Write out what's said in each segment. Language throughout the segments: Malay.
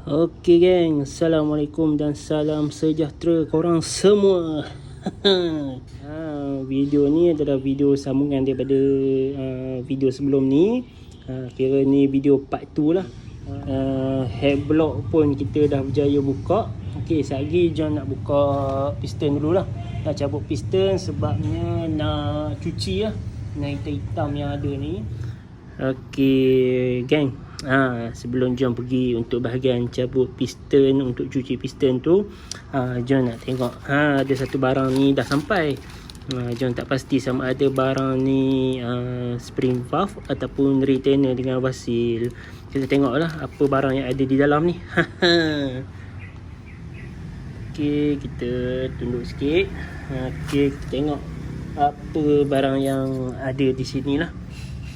Okey geng, Assalamualaikum dan salam sejahtera korang semua. Video ni adalah video sambungan daripada video sebelum ni. Kira ni video part 2 lah. Head block pun kita dah berjaya buka. Okey, sekejap lagi John nak buka piston dululah. Nak cabut piston sebabnya nak cuci lah. Nak hitam-hitam yang ada ni. Okey geng, sebelum John pergi untuk bahagian cabut piston, untuk cuci piston tu, John nak tengok ada satu barang ni dah sampai. John tak pasti sama ada barang ni spring valve ataupun retainer dengan wasil. Kita tengoklah apa barang yang ada di dalam ni. Okey, kita tunduk sikit. Okey, kita tengok apa barang yang ada di sini lah,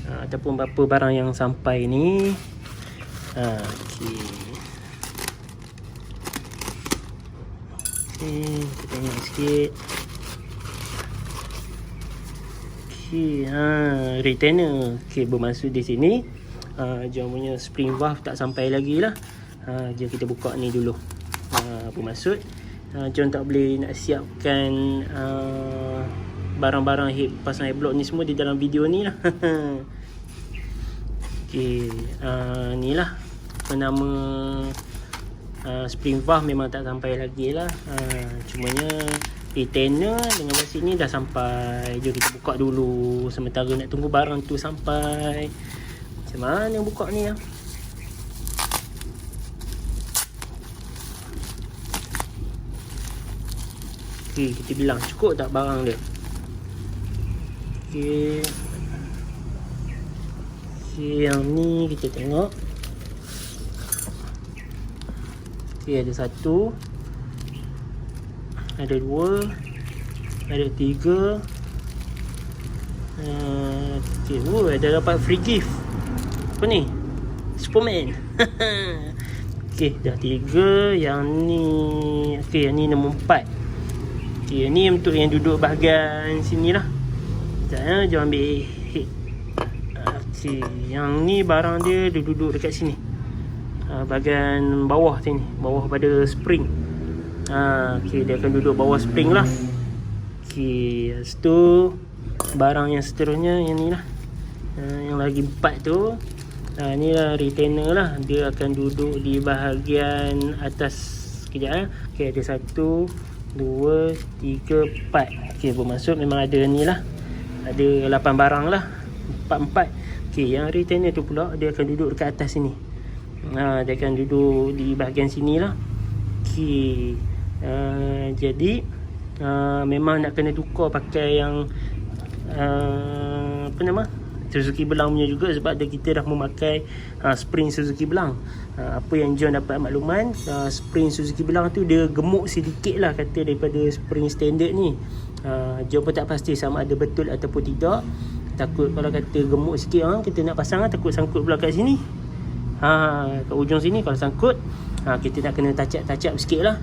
ataupun berapa barang yang sampai ni. Okey, kita tengok sikit. Okey, retainer. Okey, bermaksud di sini John punya spring valve tak sampai lagi lah. Jom kita buka ni dulu. Bermaksud John tak boleh nak siapkan barang-barang pasang head block ni semua di dalam video ni lah. Okey, ni lah apa nama, spring valve memang tak sampai lagi lah. Cumanya retainer dengan wasil ni dah sampai. Jom kita buka dulu sementara nak tunggu barang tu sampai. Macam mana buka ni lah. Okey, kita bilang cukup tak barang dia. Okey, yang ni kita tengok. Okey, ada satu, ada dua, ada tiga. Okey, ada dapat free gift. Apa ni? Superman. Okey, dah tiga. Yang ni, okey, yang ni nombor 4. Okey, yang ni untuk yang duduk bahagian sini lah. Sekejap, jom ambil head. Okey, yang ni barang dia duduk dekat sini, bahagian bawah sini, bawah pada spring. Okey, dia akan duduk bawah spring lah. Okey, lepas tu barang yang seterusnya yang ni lah, yang lagi 4 tu. Ni lah retainer lah. Dia akan duduk di bahagian atas. Sekejap. Okey, ada 1, 2, 3, 4. Okey, bermaksud memang ada ni lah, ada 8 barang lah. 4. Okey, yang retainer tu pula dia akan duduk dekat atas sini. Dia akan duduk di bahagian sini lah. Okey, jadi memang nak kena tukar pakai yang apa nama, Suzuki Belang punya juga, sebab kita dah memakai spring Suzuki Belang. Apa yang John dapat makluman, spring Suzuki Belang tu dia gemuk sedikit lah kata daripada spring standard ni. John pun tak pasti sama ada betul ataupun tidak. Takut kalau kata gemuk sikit, kita nak pasang takut sangkut pula kat sini. Kat ujung sini kalau sangkut, kita nak kena touch-up sikit lah.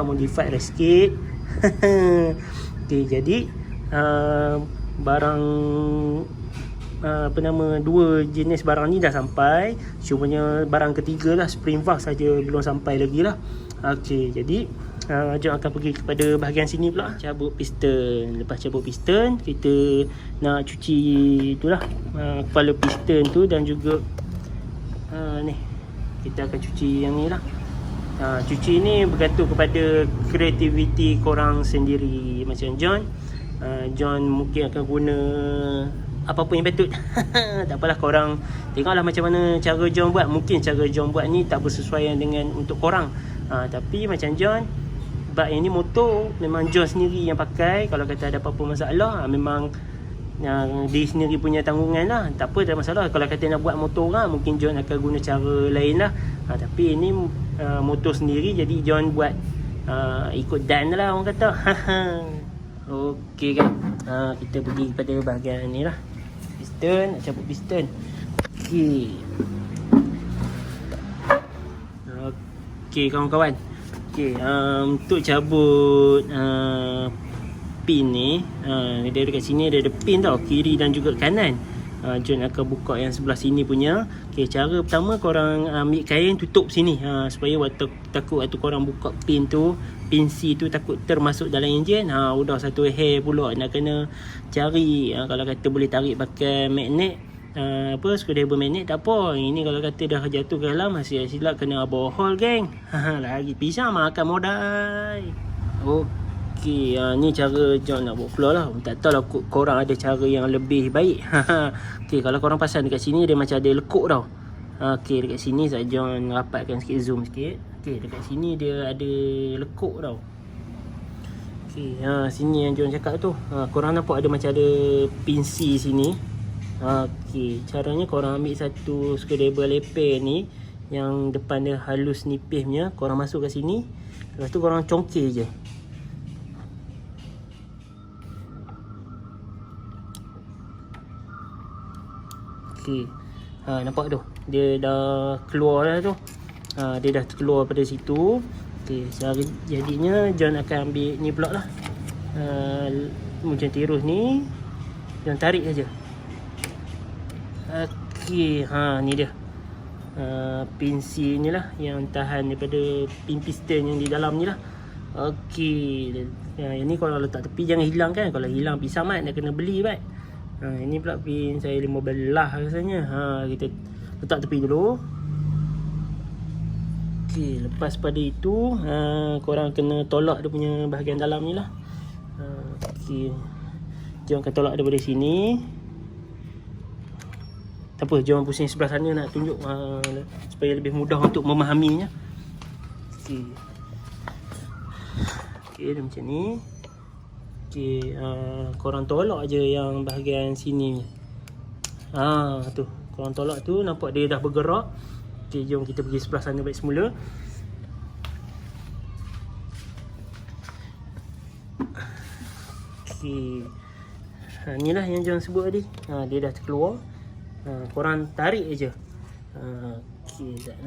Modify lah sikit. Okay, jadi barang apa nama, 2 jenis barang ni dah sampai. Cumanya barang ketiga lah, spring valve saja belum sampai lagi lah. Okey, jadi jom akan pergi kepada bahagian sini pula, cabut piston. Lepas cabut piston, kita nak cuci itulah, kepala piston tu, dan juga ni kita akan cuci yang ni lah. Cuci ni bergantung kepada kreativiti korang sendiri. Macam John mungkin akan guna apa-apa yang patut. Tak apalah, korang tengoklah macam mana cara John buat. Mungkin cara John buat ni tak bersesuaian dengan untuk korang. Tapi macam John, sebab yang ni motor memang John sendiri yang pakai. Kalau kata ada apa-apa masalah, memang dia sendiri punya tanggungan lah. Tak apa, tak ada masalah. Kalau kata nak buat motor orang, mungkin John akan guna cara lain lah. Tapi ini motor sendiri, jadi John buat ikut dan lah orang kata. Okey kan, kita pergi kepada bahagian ni lah, piston. Nak cabut piston. Okey kawan-kawan. Okey, untuk cabut pin ni, dia dekat sini dia ada pin tau, kiri dan juga kanan. John akan buka yang sebelah sini punya. Okay, cara pertama korang ambil kain tutup sini, supaya takut waktu korang buka pin tu, pin C tu takut termasuk dalam enjin. Udah satu hair pula nak kena cari. Kalau kata boleh tarik pakai magnet, screwdriver magnet tak apa. Ini kalau kata dah jatuh ke dalam, masih silap kena bohol geng. Lagi pisang makan modal. Okey, ni cara John nak buat keluar lah. Tak tahu lah korang ada cara yang lebih baik. Okey, kalau korang pasang dekat sini dia macam ada lekuk tau. Okey, dekat sini saya John rapatkan sikit, zoom sikit. Okey, dekat sini dia ada lekuk tau. Okey, sini yang John cakap tu. Korang nampak ada macam ada pinsi sini. Okey, caranya korang ambil satu screwdriver leper ni yang depan dia halus nipisnya, korang masuk kat sini. Lepas tu korang congkir je. Okey, nampak tu, dia dah keluar dah tu. Dia dah keluar pada situ. Okey, jadinya John akan ambil ni pula lah. Macam tirus ni, John tarik saja. Okey, ni dia. Pinsi ni lah yang tahan daripada pin piston yang di dalam ni lah. Okey, yang ni kalau letak tepi jangan hilang kan. Kalau hilang pisang mat nak kena beli baik. Ini pula pin saya 15 rasanya. Kita letak tepi dulu. Okey, lepas pada itu korang kena tolak dia punya bahagian dalam ni lah. Okey, jom akan tolak daripada sini. Tak apa, jom pusing sebelah sana nak tunjuk supaya lebih mudah untuk memahaminya. Okey, dia macam ni. Okey, korang tolak je yang bahagian sini. Tu, korang tolak tu, nampak dia dah bergerak. Okey, jom kita pergi sebelah sana baik semula. Okey, inilah yang John sebut tadi. Dia dah terkeluar. Korang tarik je. Okey, sekejap.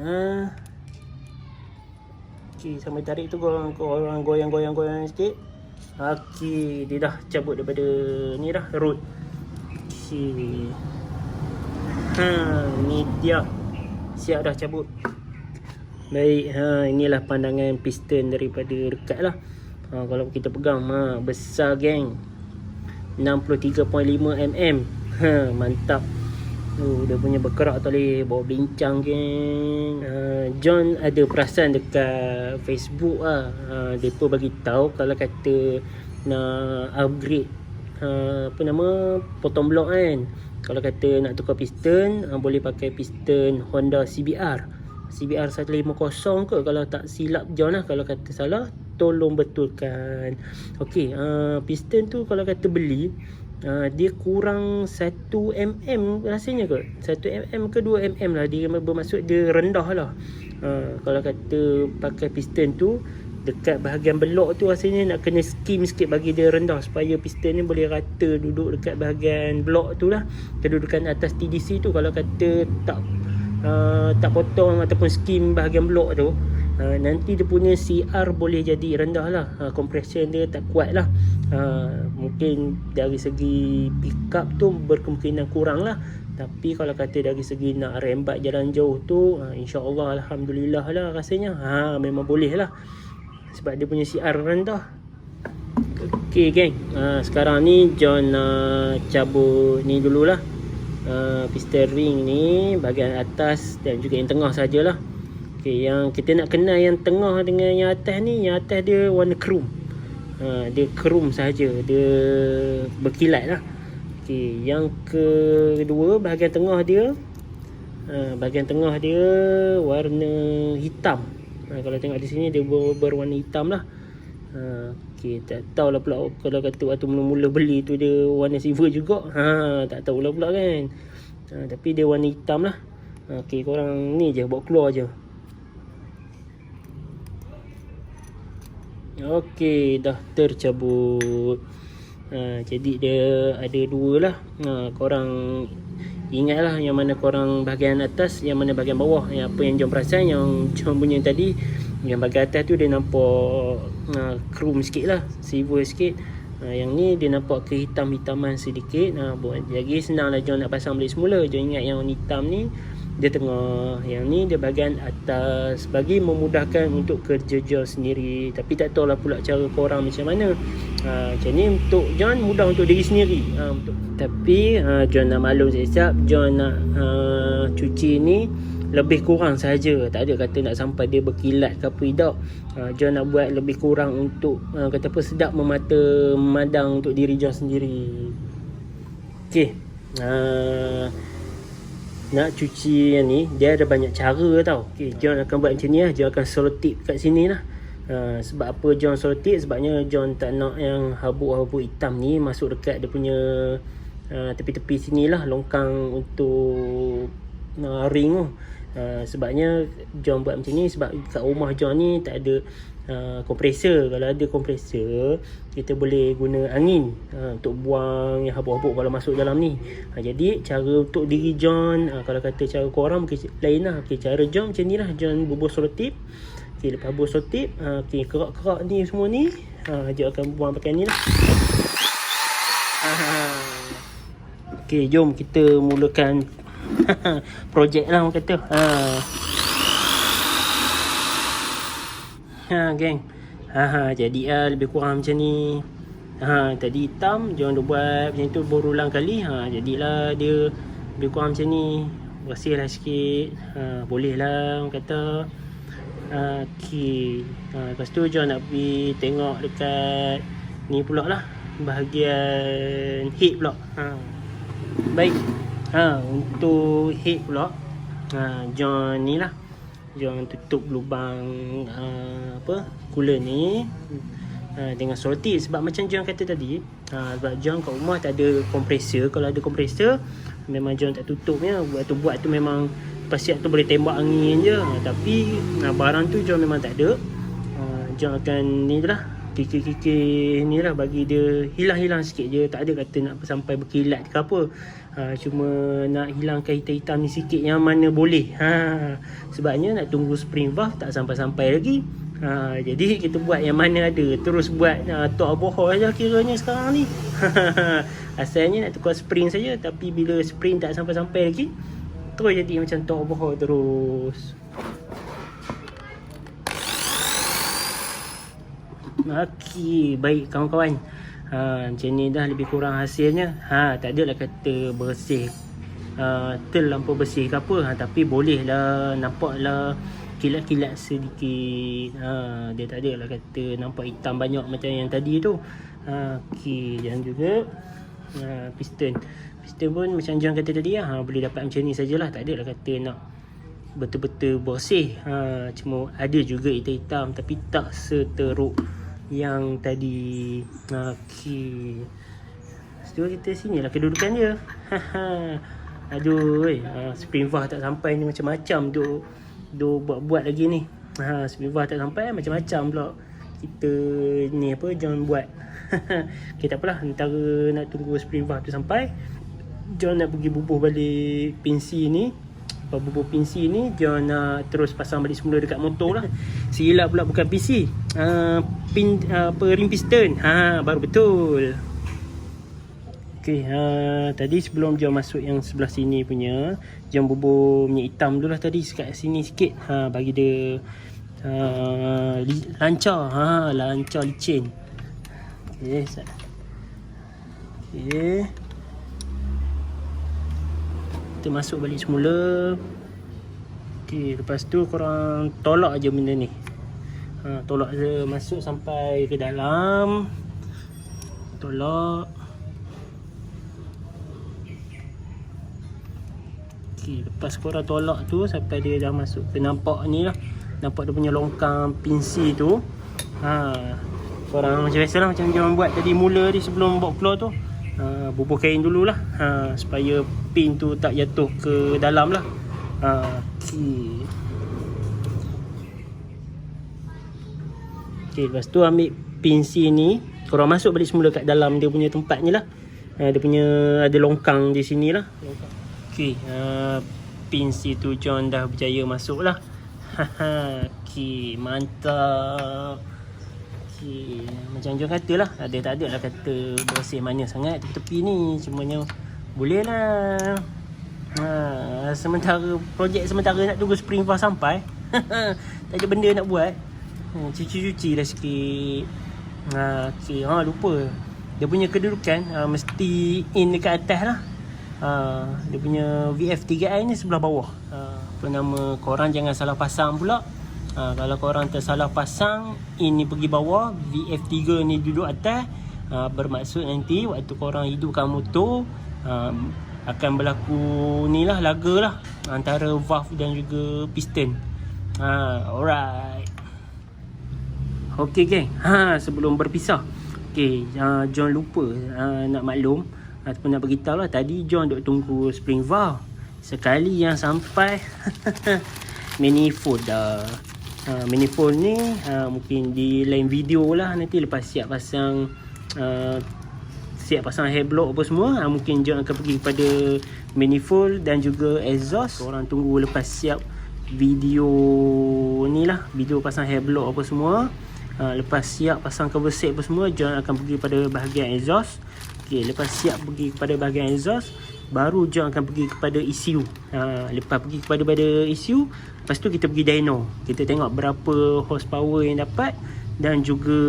Okey, sampai tarik tu korang goyang sikit. Okey, dia dah cabut daripada ni dah, root. Okey. Ni dia. Siap dah cabut. Baik, inilah pandangan piston daripada dekat lah. Kalau kita pegang, besar geng. 63.5 mm. Mantap. Dia punya bergerak tadi, bawa bincang geng. John ada perasan dekat Facebook lah. Depa bagi tahu kalau kata nak upgrade potong blok kan. Kalau kata nak tukar piston, boleh pakai piston Honda CBR 150 ke, kalau tak silap John lah. Kalau kata salah tolong betulkan. Okey, piston tu kalau kata beli, dia kurang 1 mm rasanya ke 1 mm ke 2 mm lah. Dia bermaksud dia rendah lah. Kalau kata pakai piston tu dekat bahagian belok tu, rasanya nak kena skim sikit bagi dia rendah, supaya piston ni boleh rata duduk dekat bahagian belok tu lah, kedudukan atas TDC tu. Kalau kata tak potong ataupun skim bahagian belok tu, nanti dia punya CR boleh jadi rendah lah. Compression dia tak kuat lah. Mungkin dari segi pick up tu berkemungkinan kurang lah. Tapi kalau kata dari segi nak rembat jalan jauh tu, insyaAllah Alhamdulillah lah rasanya. Memang boleh lah, sebab dia punya CR rendah. Okey geng, sekarang ni John cabut ni dululah. Piston ring ni bahagian atas dan juga yang tengah sajalah. Okey, yang kita nak kenal yang tengah dengan yang atas ni, yang atas dia warna chrome. Dia chrome saja, dia berkilat lah. Okey, yang kedua bahagian tengah dia, warna hitam. Kalau tengok di sini dia berwarna hitam lah. Okey, tak tahulah pula kalau kata waktu mula-mula beli tu dia warna silver juga. Tak tahulah pula kan. Tapi dia warna hitam lah. Okey, korang ni je bawa keluar je. Okey, dah tercabut. Jadi dia ada dua lah. Korang ingatlah yang mana korang bahagian atas, yang mana bahagian bawah. Yang apa yang John perasan, yang John punya tadi, yang bahagian atas tu dia nampak chrome sikit lah, silver sikit. Yang ni dia nampak kehitam-hitaman sedikit. Jadi senang lah John nak pasang balik semula. John ingat yang hitam ni dia tengah, yang ni dia bahagian atas, bagi memudahkan untuk kerja John sendiri. Tapi tak tahulah pula cara korang macam mana. Macam ni untuk John mudah untuk diri sendiri. Tapi John nak maklum siap-siap, John nak cuci ni lebih kurang saja. Tak ada kata nak sampai dia berkilat ke apa, tidak. John nak buat lebih kurang untuk kata apa, sedap memata memandang untuk diri John sendiri. Okey. Nak cuci yang ni dia ada banyak cara tau. Okey, John akan buat macam ni lah. John akan selotip kat sini lah. Sebab apa John selotip? Sebabnya John tak nak yang habuk-habuk hitam ni masuk dekat dia punya tepi-tepi sini lah, longkang untuk ring tu. Sebabnya John buat macam ni sebab kat rumah John ni tak ada kompresor. Kalau ada kompresor, kita boleh guna angin untuk buang yang habuk-habuk kalau masuk dalam ni. Jadi cara untuk diri John, kalau kata cara korang mungkin lain lah. Cara John macam ni lah. John bubuh selotip. Lepas bubuh selotip, kerak-kerak ni semua ni John akan buang pakai ni lah. Jom kita mulakan projek lah orang kata. Geng. Jadi lebih kurang macam ni. Tadi hitam, John dah buat macam tu berulang kali. Jadilah dia lebih kurang macam ni. Bersih lah sikit. Boleh lah orang kata. Lepas tu John nak pergi tengok dekat ni pula lah, bahagian head pula. Baik. Untuk head pula, John ni lah, John tutup lubang cooler ni dengan selotip. Sebab macam John kata tadi, sebab John kat rumah tak ada kompresor. Kalau ada kompresor memang John tak tutupnya. Buat tu memang pasiat tu boleh tembak angin je. Tapi barang tu John memang tak ada. John akan ni je lah, kikir-kikir ni lah, bagi dia hilang-hilang sikit je. Tak ada kata nak sampai berkilat ke apa. Cuma nak hilangkan hitam-hitam ni sikit yang mana boleh. Sebabnya nak tunggu spring valve tak sampai-sampai lagi. Jadi kita buat yang mana ada. Terus buat tok bohor aja kiranya sekarang ni. Asalnya nak tukar spring saja, tapi bila spring tak sampai-sampai lagi, terus jadi macam tok bohor terus. Okey, baik kawan-kawan. Macam ni dah lebih kurang hasilnya. Tak adalah kata bersih terlampau bersih ke apa. Tapi boleh lah, nampak lah kilat-kilat sedikit. Dia tak adalah kata nampak hitam banyak macam yang tadi tu. Okey, dan juga piston pun macam John kata tadi boleh dapat macam ni sajalah. Tak adalah kata nak betul-betul bersih. Cuma ada juga hitam-hitam, tapi tak seteruk yang tadi. Okey, setelah kita sini lah kedudukan dia. Aduh, spring valve tak sampai ni macam-macam tu buat lagi ni. Spring valve tak sampai macam-macam pula kita ni John buat. Okay, tak apalah, antara nak tunggu spring valve tu sampai, John nak pergi bubuh balik pinsi ni. Lepas bubuh pinsi ni, John nak terus pasang balik semula dekat motor lah. Silap pula, bukan pinsi, ring piston. Baru betul. Okay, tadi sebelum John masuk yang sebelah sini punya, John bubuh minyak hitam dulu lah tadi, kat sini sikit. Bagi dia lancar licin. Okay, kita masuk balik semula. Okey, lepas tu korang tolak je benda ni. Tolak je, masuk sampai ke dalam. Tolak. Okey, lepas korang tolak tu sampai dia dah masuk ke, nampak ni lah, nampak dia punya longkang pinsi tu. Korang macam biasalah, macam John buat tadi mula ni sebelum buat keluar tu. Bubuh kain dululah, supaya pin tu tak jatuh ke dalam lah. Okay, lepas tu ambil pinsi ni, korang masuk balik semula kat dalam dia punya tempat ni lah. Dia punya ada longkang di sini lah. Okay, pinsi tu John dah berjaya masuk lah. Okay, mantap. Okay. Macam John kata lah, dia tak ada lah kata bersih mana sangat tepi-tepi ni, cumanya boleh lah. Sementara projek sementara nak tunggu spring valve sampai. Tak ada benda nak buat. Cuci-cuci lah sikit. Okay. Lupa. Dia punya kedudukan mesti in dekat atas lah. Dia punya VF3i ni sebelah bawah. Apa nama, korang jangan salah pasang pula. Kalau korang tersalah pasang, ini pergi bawah, VF3 ni duduk atas, bermaksud nanti waktu korang hidupkan motor, akan berlaku ni lah, laga lah antara valve dan juga piston. Alright. Okay geng, sebelum berpisah, okay, John lupa nak maklum ataupun nak beritahu lah, tadi John duk tunggu spring valve. Sekali yang sampai manifold dah. Manifold ni mungkin di lain video lah, nanti lepas siap pasang hair block apa semua, mungkin John akan pergi kepada manifold dan juga exhaust. Korang tunggu lepas siap video ni lah, video pasang hair block apa semua. Lepas siap pasang cover set apa semua, John akan pergi pada bahagian exhaust. Okay, lepas siap pergi kepada bahagian exhaust, baru John akan pergi kepada ECU. Lepas pergi kepada ECU, lepas tu kita pergi dyno. Kita tengok berapa horsepower yang dapat dan juga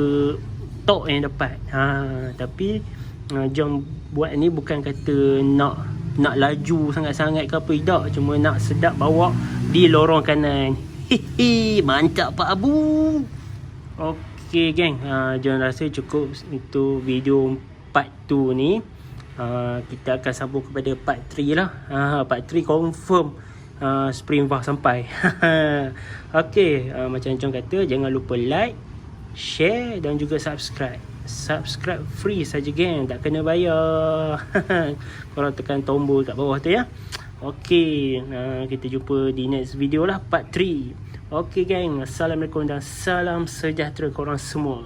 torque yang dapat. Tapi John buat ni bukan kata nak laju sangat-sangat ke apa, tidak. Cuma nak sedap bawa di lorong kanan. Mantap Pak Abu. Okay geng, John rasa cukup untuk video part 2 ni. Kita akan sambung kepada part 3 lah. Part 3 confirm spring valve sampai. Okay, macam John kata, jangan lupa like, share dan juga subscribe. Subscribe free saja geng, tak kena bayar. Korang tekan tombol kat bawah tu ya. Okay, kita jumpa di next video lah, part 3. Okay geng, Assalamualaikum dan salam sejahtera korang semua.